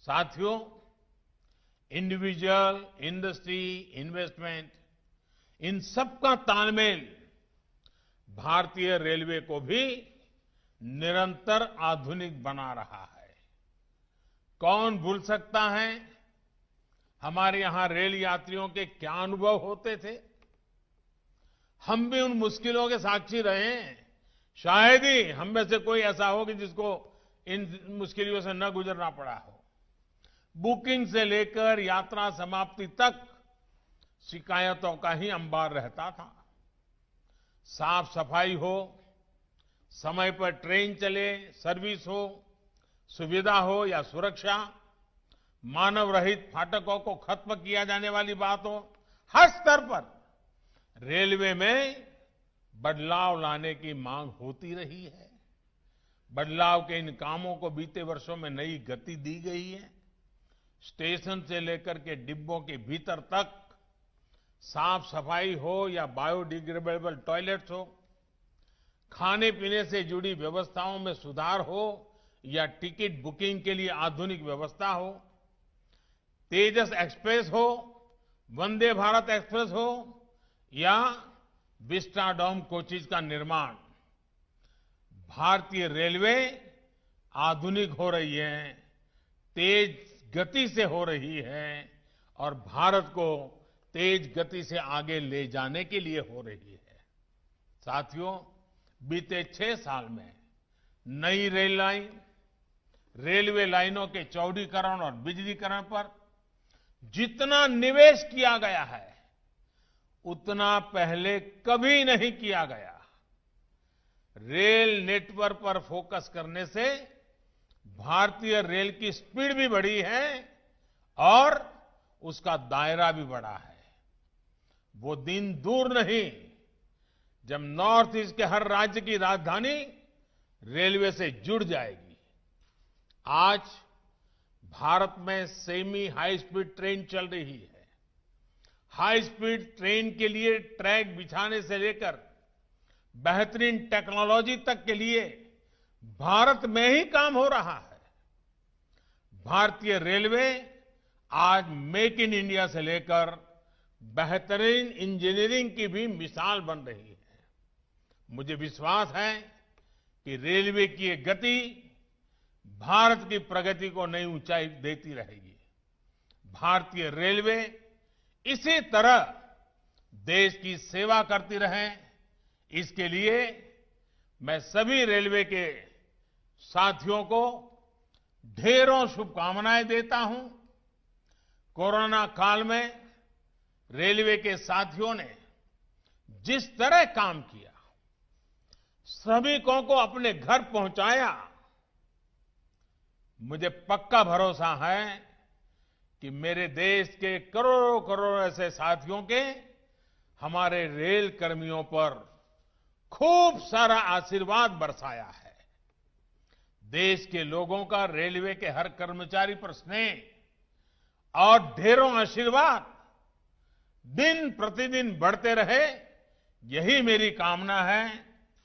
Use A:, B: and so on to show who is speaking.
A: साथियों, individual, industry, investment, इन सबका तालमेल भारतीय रेलवे को भी निरंतर आधुनिक बना रहा है। कौन भूल सकता है हमारे यहां रेल यात्रियों के क्या अनुभव होते थे। हम भी उन मुश्किलों के साक्षी रहे हैं। शायद ही हम में से कोई ऐसा हो कि जिसको इन मुश्किलों से न गुजरना पड़ा हो। बुकिंग से लेकर यात्रा समाप्ति तक शिकायतों का ही अंबार रहता था। साफ सफाई हो, समय पर ट्रेन चले, सर्विस हो, सुविधा हो या सुरक्षा, मानव रहित फाटकों को खत्म किया जाने वाली बात हो, हर स्तर पर रेलवे में बदलाव लाने की मांग होती रही है। बदलाव के इन कामों को बीते वर्षों में नई गति दी गई है। स्टेशन से लेकर के डिब्बों के भीतर तक साफ सफाई हो या बायोडिग्रेडेबल टॉयलेट्स हो, खाने पीने से जुड़ी व्यवस्थाओं में सुधार हो या टिकट बुकिंग के लिए आधुनिक व्यवस्था हो, तेजस एक्सप्रेस हो, वंदे भारत एक्सप्रेस हो या विस्टाडोम कोचेज का निर्माण, भारतीय रेलवे आधुनिक हो रही है, तेज गति से हो रही है और भारत को तेज गति से आगे ले जाने के लिए हो रही है। साथियों, बीते 6 साल में नई रेल लाइन, रेलवे लाइनों के चौड़ीकरण और बिजलीकरण पर जितना निवेश किया गया है उतना पहले कभी नहीं किया गया। रेल नेटवर्क पर फोकस करने से भारतीय रेल की स्पीड भी बढ़ी है और उसका दायरा भी बढ़ा है। वो दिन दूर नहीं जब नॉर्थ ईस्ट के हर राज्य की राजधानी रेलवे से जुड़ जाएगी। आज भारत में सेमी हाई स्पीड ट्रेन चल रही है। हाई स्पीड ट्रेन के लिए ट्रैक बिछाने से लेकर बेहतरीन टेक्नोलॉजी तक के लिए भारत में ही काम हो रहा है। भारतीय रेलवे आज मेक इन इंडिया से लेकर बेहतरीन इंजीनियरिंग की भी मिसाल बन रही है। मुझे विश्वास है कि रेलवे की ये गति भारत की प्रगति को नई ऊंचाई देती रहेगी। भारतीय रेलवे इसी तरह देश की सेवा करती रहे, इसके लिए मैं सभी रेलवे के साथियों को ढेरों शुभकामनाएं देता हूं। कोरोना काल में रेलवे के साथियों ने जिस तरह काम किया, श्रमिकों को अपने घर पहुंचाया, मुझे पक्का भरोसा है कि मेरे देश के करोड़ों करोड़ ऐसे साथियों के हमारे रेल कर्मियों पर खूब सारा आशीर्वाद बरसाया है। देश के लोगों का रेलवे के हर कर्मचारी पर स्नेह और ढेरों आशीर्वाद दिन प्रतिदिन बढ़ते रहे, यही मेरी कामना है।